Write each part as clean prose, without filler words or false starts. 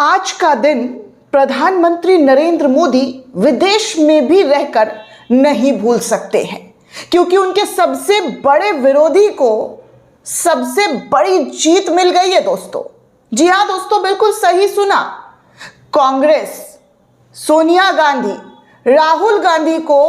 आज का दिन प्रधानमंत्री नरेंद्र मोदी विदेश में भी रहकर नहीं भूल सकते हैं, क्योंकि उनके सबसे बड़े विरोधी को सबसे बड़ी जीत मिल गई है दोस्तों। जी हां दोस्तों, बिल्कुल सही सुना। कांग्रेस, सोनिया गांधी, राहुल गांधी को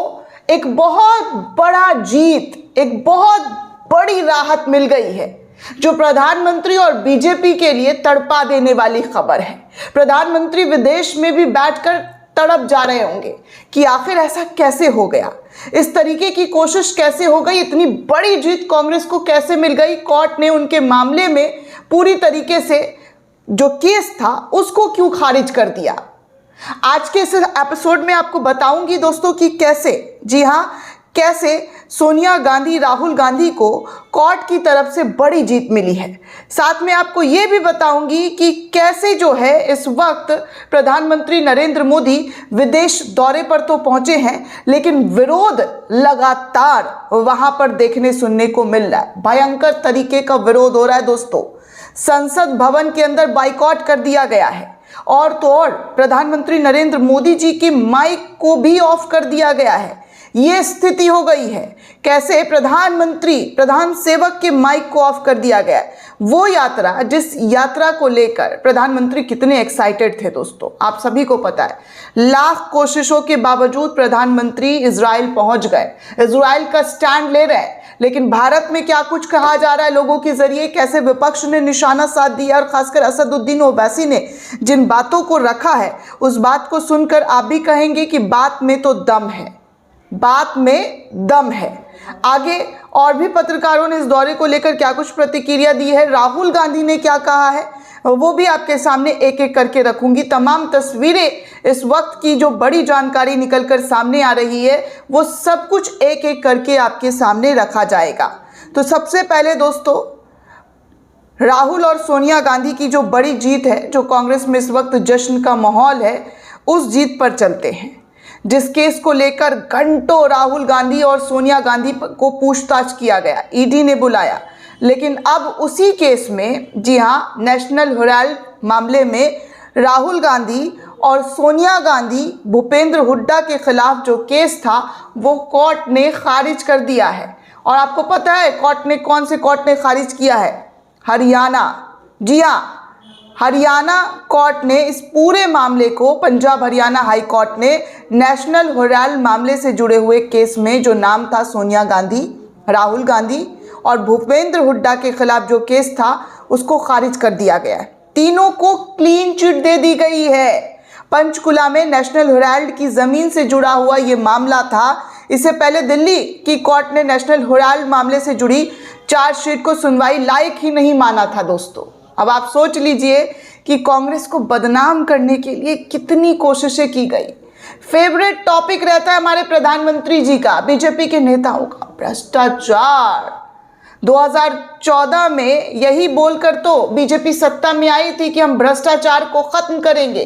एक बहुत बड़ा जीत, एक बहुत बड़ी राहत मिल गई है, जो प्रधानमंत्री और बीजेपी के लिए तड़पा देने वाली खबर है। प्रधानमंत्री विदेश में भी बैठकर तड़प जा रहे होंगे कि आखिर ऐसा कैसे हो गया, इस तरीके की कोशिश कैसे हो गई, इतनी बड़ी जीत कांग्रेस को कैसे मिल गई। कोर्ट ने उनके मामले में पूरी तरीके से जो केस था उसको क्यों खारिज कर दिया। आज के इस एपिसोड में आपको बताऊंगी दोस्तों कि कैसे, जी हाँ, कैसे सोनिया गांधी, राहुल गांधी को कोर्ट की तरफ से बड़ी जीत मिली है। साथ में आपको ये भी बताऊंगी कि कैसे जो है इस वक्त प्रधानमंत्री नरेंद्र मोदी विदेश दौरे पर तो पहुंचे हैं, लेकिन विरोध लगातार वहां पर देखने सुनने को मिल रहा है। भयंकर तरीके का विरोध हो रहा है दोस्तों। संसद भवन के अंदर बाइकआउट कर दिया गया है, और तो और प्रधानमंत्री नरेंद्र मोदी जी के माइक को भी ऑफ कर दिया गया है। ये स्थिति हो गई है। कैसे प्रधान सेवक के माइक को ऑफ कर दिया गया है। वो यात्रा, जिस यात्रा को लेकर प्रधानमंत्री कितने एक्साइटेड थे दोस्तों, आप सभी को पता है। लाख कोशिशों के बावजूद प्रधानमंत्री इजराइल पहुंच गए, इजराइल का स्टैंड ले रहे हैं। लेकिन भारत में क्या कुछ कहा जा रहा है लोगों के जरिए, कैसे विपक्ष ने निशाना साध दिया, और खासकर असदुद्दीन ओवैसी ने जिन बातों को रखा है, उस बात को सुनकर आप भी कहेंगे कि बात में तो दम है, बात में दम है। आगे और भी पत्रकारों ने इस दौरे को लेकर क्या कुछ प्रतिक्रिया दी है, राहुल गांधी ने क्या कहा है, वो भी आपके सामने एक एक करके रखूंगी। तमाम तस्वीरें, इस वक्त की जो बड़ी जानकारी निकलकर सामने आ रही है, वो सब कुछ एक एक करके आपके सामने रखा जाएगा। तो सबसे पहले दोस्तों, राहुल और सोनिया गांधी की जो बड़ी जीत है, जो कांग्रेस में इस वक्त जश्न का माहौल है, उस जीत पर चलते हैं। जिस केस को लेकर घंटों राहुल गांधी और सोनिया गांधी को पूछताछ किया गया, ईडी ने बुलाया, लेकिन अब उसी केस में, जी हाँ, नेशनल हेराल्ड मामले में राहुल गांधी और सोनिया गांधी, भूपेंद्र हुड्डा के खिलाफ जो केस था, वो कोर्ट ने खारिज कर दिया है। और आपको पता है कौन से कोर्ट ने खारिज किया है? हरियाणा। जी हाँ, हरियाणा कोर्ट ने इस पूरे मामले को, पंजाब हरियाणा हाई कोर्ट ने नेशनल हेराल्ड मामले से जुड़े हुए केस में जो नाम था सोनिया गांधी, राहुल गांधी और भूपेंद्र हुड्डा के खिलाफ जो केस था, उसको खारिज कर दिया गया है। तीनों को क्लीन चिट दे दी गई है। पंचकुला में नेशनल हेराल्ड की जमीन से जुड़ा हुआ ये मामला था। इससे पहले दिल्ली की कोर्ट ने नेशनल हेराल्ड मामले से जुड़ी चार्जशीट को सुनवाई लायक ही नहीं माना था दोस्तों। अब आप सोच लीजिए कि कांग्रेस को बदनाम करने के लिए कितनी कोशिशें की गई। फेवरेट टॉपिक रहता है हमारे प्रधानमंत्री जी का, बीजेपी के नेताओं का, भ्रष्टाचार। 2014 में यही बोलकर तो बीजेपी सत्ता में आई थी कि हम भ्रष्टाचार को खत्म करेंगे।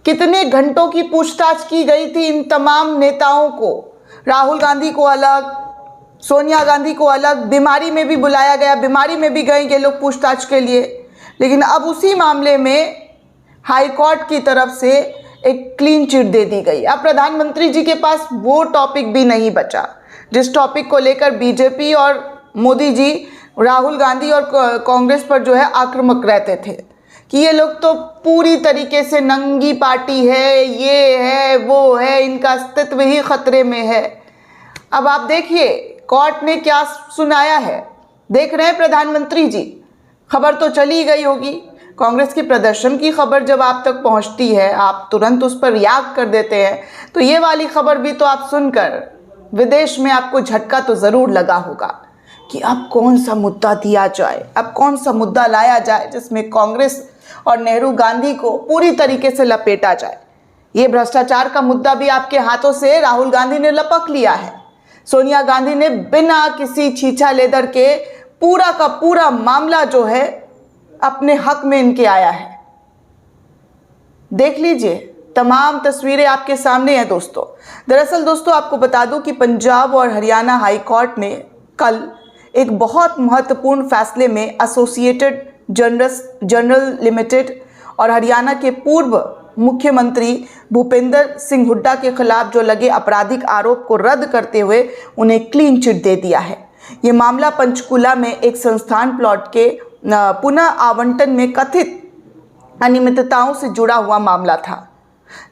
कितने घंटों की पूछताछ की गई थी इन तमाम नेताओं को, राहुल गांधी को अलग, सोनिया गांधी को अलग, बीमारी में भी बुलाया गया, बीमारी में भी गए ये लोग पूछताछ के लिए। लेकिन अब उसी मामले में हाई कोर्ट की तरफ से एक क्लीन चिट दे दी गई। अब प्रधानमंत्री जी के पास वो टॉपिक भी नहीं बचा जिस टॉपिक को लेकर बीजेपी और मोदी जी, राहुल गांधी और कांग्रेस पर जो है आक्रामक रहते थे कि ये लोग तो पूरी तरीके से नंगी पार्टी है, ये है, वो है, इनका अस्तित्व ही खतरे में है। अब आप देखिए कोर्ट ने क्या सुनाया है, देख रहे हैं प्रधानमंत्री जी। खबर तो चली गई होगी, कांग्रेस के प्रदर्शन की खबर जब आप तक पहुंचती है, आप तुरंत उस पर रिएक्ट कर देते हैं। तो ये वाली खबर भी तो आप सुनकर विदेश में आपको झटका तो ज़रूर लगा होगा कि अब कौन सा मुद्दा दिया जाए, अब कौन सा मुद्दा लाया जाए जिसमें कांग्रेस और नेहरू गांधी को पूरी तरीके से लपेटा जाए। ये भ्रष्टाचार का मुद्दा भी आपके हाथों से राहुल गांधी ने लपक लिया है। सोनिया गांधी ने बिना किसी छीछा लेदर के पूरा का पूरा मामला जो है अपने हक में इनके आया है। देख लीजिए, तमाम तस्वीरें आपके सामने हैं दोस्तों। दरअसल दोस्तों आपको बता दूं कि पंजाब और हरियाणा हाई कोर्ट ने कल एक बहुत महत्वपूर्ण फैसले में एसोसिएटेड जर्नल लिमिटेड और हरियाणा के पूर्व मुख्यमंत्री भूपेंद्र सिंह हुड्डा के खिलाफ जो लगे आपराधिक आरोप को रद्द करते हुए उन्हें क्लीन चिट दे दिया है। ये मामला पंचकुला में एक संस्थान प्लॉट के पुनः आवंटन में कथित अनियमितताओं से जुड़ा हुआ मामला था।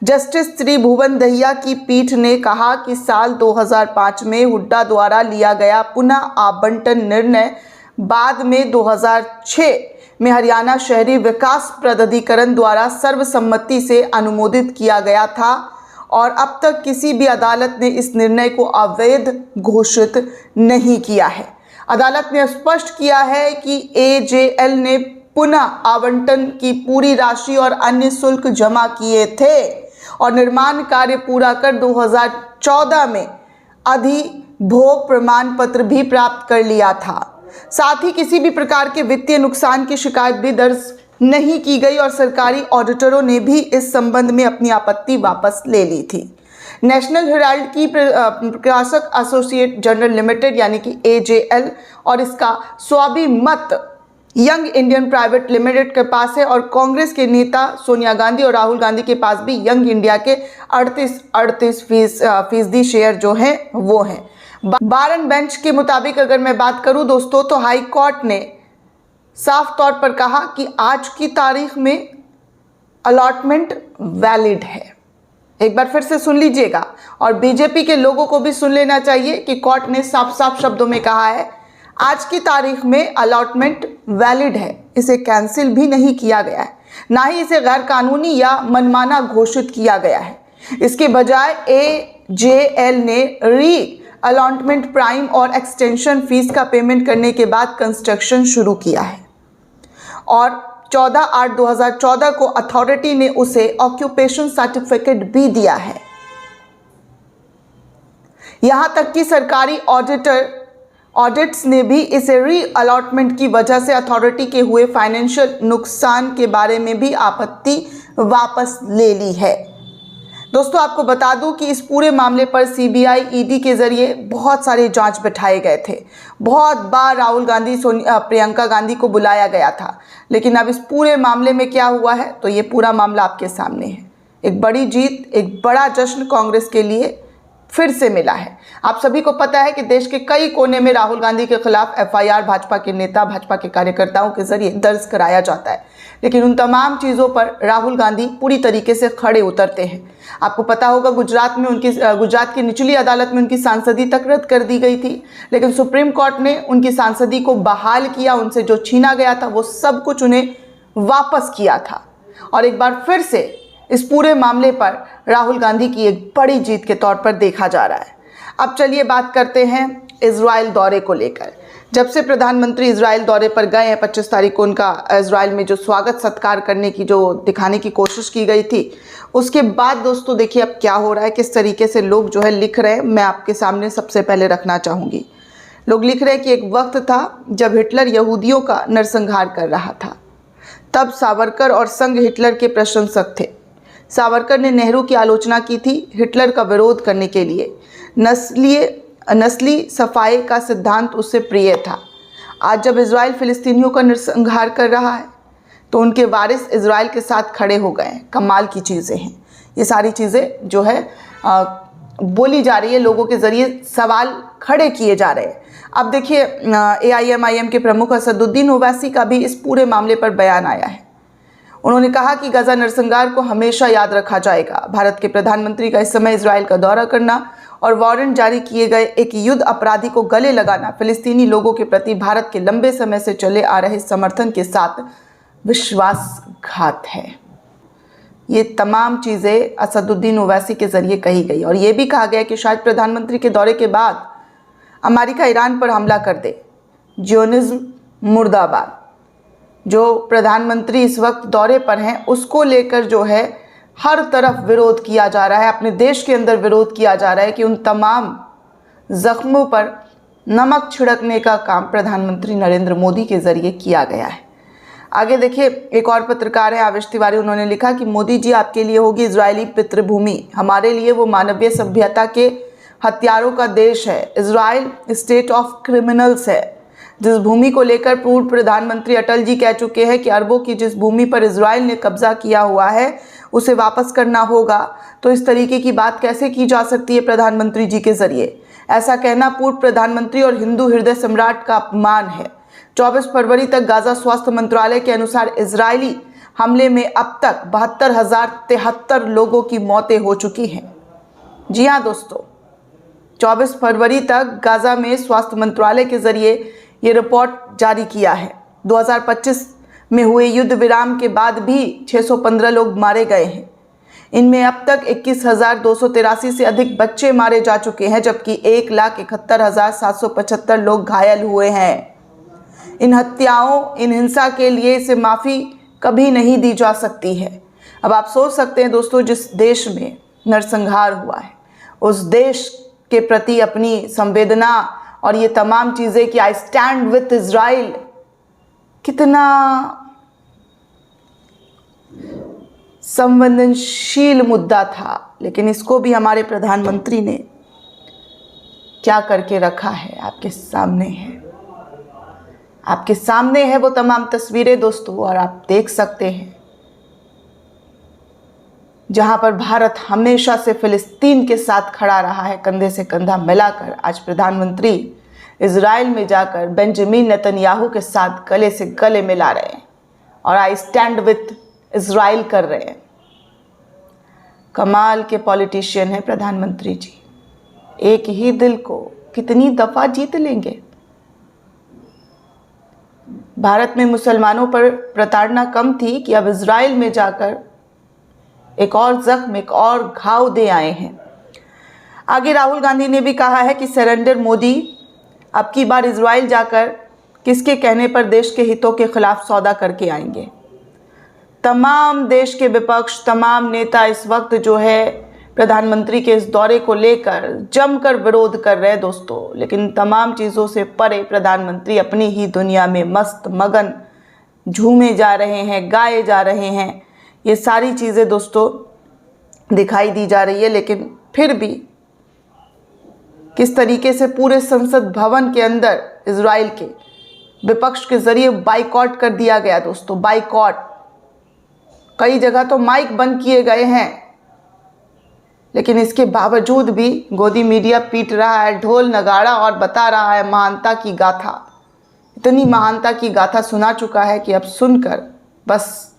जस्टिस श्री भुवन दहिया की पीठ ने कहा कि साल 2005 में हुड्डा द्वारा लिया गया पुनः आवंटन निर्णय बाद में 2006 में हरियाणा शहरी विकास प्राधिकरण द्वारा सर्वसम्मति से अनुमोदित किया गया था और अब तक किसी भी अदालत ने इस निर्णय को अवैध घोषित नहीं किया है। अदालत ने स्पष्ट किया है कि AJL ने पुनः आवंटन की पूरी राशि और अन्य शुल्क जमा किए थे और निर्माण कार्य पूरा कर 2014 में अधिभोग प्रमाण पत्र भी प्राप्त कर लिया था। साथ ही किसी भी प्रकार के वित्तीय नुकसान की शिकायत भी दर्ज नहीं की गई और सरकारी ऑडिटरों ने भी इस संबंध में अपनी आपत्ति वापस ले ली थी। नेशनल हेराल्ड की प्रकाशक एसोसिएट जर्नल लिमिटेड यानी कि AJL और इसका स्वाभिमत यंग इंडियन प्राइवेट लिमिटेड के पास है और कांग्रेस के नेता सोनिया गांधी और राहुल गांधी के पास भी यंग इंडिया के 38% शेयर जो हैं वो हैं। बार एंड बेंच के मुताबिक अगर मैं बात करूं दोस्तों तो हाई कोर्ट ने साफ तौर पर कहा कि आज की तारीख में अलॉटमेंट वैलिड है। एक बार फिर से सुन लीजिएगा और बीजेपी के लोगों को भी सुन लेना चाहिए कि कोर्ट ने साफ साफ शब्दों में कहा है आज की तारीख में अलॉटमेंट वैलिड है, इसे कैंसिल भी नहीं किया गया है, ना ही इसे गैर कानूनी या मनमाना घोषित किया गया है। इसके बजाय AJL ने री अलॉटमेंट प्राइम और एक्सटेंशन फीस का पेमेंट करने के बाद कंस्ट्रक्शन शुरू किया है और 14/8/2014 को अथॉरिटी ने उसे ऑक्यूपेशन सर्टिफिकेट भी दिया है। यहां तक कि सरकारी ऑडिट्स ने भी इसे री अलॉटमेंट की वजह से अथॉरिटी के हुए फाइनेंशियल नुकसान के बारे में भी आपत्ति वापस ले ली है। दोस्तों आपको बता दूं कि इस पूरे मामले पर CBI ED के जरिए बहुत सारे जांच बिठाए गए थे। बहुत बार राहुल गांधी प्रियंका गांधी को बुलाया गया था, लेकिन अब इस पूरे मामले में क्या हुआ है तो ये पूरा मामला आपके सामने है। एक बड़ी जीत, एक बड़ा जश्न कांग्रेस के लिए फिर से मिला है। आप सभी को पता है कि देश के कई कोने में राहुल गांधी के खिलाफ FIR भाजपा के नेता, भाजपा के कार्यकर्ताओं के जरिए दर्ज कराया जाता है, लेकिन उन तमाम चीज़ों पर राहुल गांधी पूरी तरीके से खड़े उतरते हैं। आपको पता होगा गुजरात की निचली अदालत में उनकी सांसदी तक रद्द कर दी गई थी, लेकिन सुप्रीम कोर्ट ने उनकी सांसदी को बहाल किया, उनसे जो छीना गया था वो सब कुछ उन्हें वापस किया था। और एक बार फिर से इस पूरे मामले पर राहुल गांधी की एक बड़ी जीत के तौर पर देखा जा रहा है। अब चलिए बात करते हैं इजराइल दौरे को लेकर। जब से प्रधानमंत्री इजराइल दौरे पर गए हैं, 25 तारीख को उनका इजराइल में जो स्वागत सत्कार करने की जो दिखाने की कोशिश की गई थी, उसके बाद दोस्तों देखिए अब क्या हो रहा है, किस तरीके से लोग जो है लिख रहे हैं, मैं आपके सामने सबसे पहले रखना चाहूँगी। लोग लिख रहे हैं कि एक वक्त था जब हिटलर यहूदियों का नरसंहार कर रहा था, तब सावरकर और संघ हिटलर के प्रशंसक थे। सावरकर ने नेहरू की आलोचना की थी हिटलर का विरोध करने के लिए। नस्ली सफाई का सिद्धांत उससे प्रिय था। आज जब इजराइल फिलिस्तीनियों का नरसंहार कर रहा है तो उनके वारिस इजराइल के साथ खड़े हो गए हैं। कमाल की चीज़ें हैं ये सारी चीज़ें जो है बोली जा रही है, लोगों के ज़रिए सवाल खड़े किए जा रहे हैं। अब देखिए AIMIM के प्रमुख असदुद्दीन ओवैसी का भी इस पूरे मामले पर बयान आया है। उन्होंने कहा कि गजा नरसंहार को हमेशा याद रखा जाएगा। भारत के प्रधानमंत्री का इस समय इजराइल का दौरा करना और वारंट जारी किए गए एक युद्ध अपराधी को गले लगाना फिलिस्तीनी लोगों के प्रति भारत के लंबे समय से चले आ रहे समर्थन के साथ विश्वासघात है। ये तमाम चीज़ें असदुद्दीन ओवैसी के जरिए कही गई और ये भी कहा गया कि शायद प्रधानमंत्री के दौरे के बाद अमेरिका ईरान पर हमला कर दे। जियोनिज्म मुर्दाबाद। जो प्रधानमंत्री इस वक्त दौरे पर हैं उसको लेकर जो है हर तरफ विरोध किया जा रहा है, अपने देश के अंदर विरोध किया जा रहा है कि उन तमाम जख्मों पर नमक छिड़कने का काम प्रधानमंत्री नरेंद्र मोदी के जरिए किया गया है। आगे देखिए एक और पत्रकार है आवेश तिवारी, उन्होंने लिखा कि मोदी जी आपके लिए होगी इजरायली पितृभूमि, हमारे लिए वो मानवीय सभ्यता के हथियारों का देश है। इजराइल स्टेट ऑफ क्रिमिनल्स है। जिस भूमि को लेकर पूर्व प्रधानमंत्री अटल जी कह चुके हैं कि अरबों की जिस भूमि पर इजराइल ने कब्जा किया हुआ है उसे वापस करना होगा, तो इस तरीके की बात कैसे की जा सकती है प्रधानमंत्री जी के जरिए? ऐसा कहना पूर्व प्रधानमंत्री और हिंदू हृदय सम्राट का अपमान है। 24 फरवरी तक गाजा स्वास्थ्य मंत्रालय के अनुसार इजरायली हमले में अब तक 72,073 लोगों की मौतें हो चुकी हैं। जी हाँ दोस्तों, 24 फरवरी तक गाजा में स्वास्थ्य मंत्रालय के जरिए ये रिपोर्ट जारी किया है। 2025 में हुए युद्ध विराम के बाद भी 615 लोग मारे गए हैं। इनमें अब तक 21,283 से अधिक बच्चे मारे जा चुके हैं, जबकि 1,71,775 लोग घायल हुए हैं। इन हत्याओं, इन हिंसा के लिए इसे माफ़ी कभी नहीं दी जा सकती है। अब आप सोच सकते हैं दोस्तों, जिस देश में नरसंहार हुआ है उस देश के प्रति अपनी संवेदना और ये तमाम चीज़ें कि आई स्टैंड विथ इजराइल कितना संवेदनशील मुद्दा था, लेकिन इसको भी हमारे प्रधानमंत्री ने क्या करके रखा है आपके सामने है। आपके सामने है वो तमाम तस्वीरें दोस्तों, और आप देख सकते हैं जहां पर भारत हमेशा से फिलिस्तीन के साथ खड़ा रहा है, कंधे से कंधा मिलाकर। आज प्रधानमंत्री इजराइल में जाकर बेंजामिन नेतन्याहू के साथ गले से गले मिला रहे हैं और आई स्टैंड विथ इजराइल कर रहे हैं। कमाल के पॉलिटिशियन हैं प्रधानमंत्री जी। एक ही दिल को कितनी दफा जीत लेंगे। भारत में मुसलमानों पर प्रताड़ना कम थी कि अब इजराइल में जाकर एक और जख्म, एक और घाव दे आए हैं। आगे राहुल गांधी ने भी कहा है कि सरेंडर मोदी अब की बार इजराइल जाकर किसके कहने पर देश के हितों के खिलाफ सौदा करके आएंगे। तमाम देश के विपक्ष, तमाम नेता इस वक्त जो है प्रधानमंत्री के इस दौरे को लेकर जमकर विरोध कर रहे हैं दोस्तों, लेकिन तमाम चीज़ों से परे प्रधानमंत्री अपनी ही दुनिया में मस्त मगन झूमे जा रहे हैं, गाए जा रहे हैं। ये सारी चीज़ें दोस्तों दिखाई दी जा रही है, लेकिन फिर भी किस तरीके से पूरे संसद भवन के अंदर इजराइल के विपक्ष के जरिए बाइकॉट कर दिया गया दोस्तों, बाइकॉट। कई जगह तो माइक बंद किए गए हैं, लेकिन इसके बावजूद भी गोदी मीडिया पीट रहा है ढोल नगाड़ा और बता रहा है महानता की गाथा। इतनी महानता की गाथा सुना चुका है कि अब सुनकर बस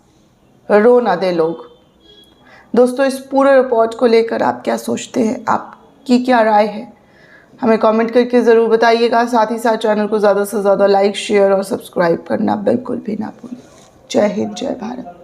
रो ना दे लोग। दोस्तों, इस पूरे रिपोर्ट को लेकर आप क्या सोचते हैं, आपकी क्या राय है, हमें कमेंट करके ज़रूर बताइएगा। साथ ही साथ चैनल को ज़्यादा से ज़्यादा लाइक, शेयर और सब्सक्राइब करना बिल्कुल भी ना भूलें। जय हिंद, जय भारत।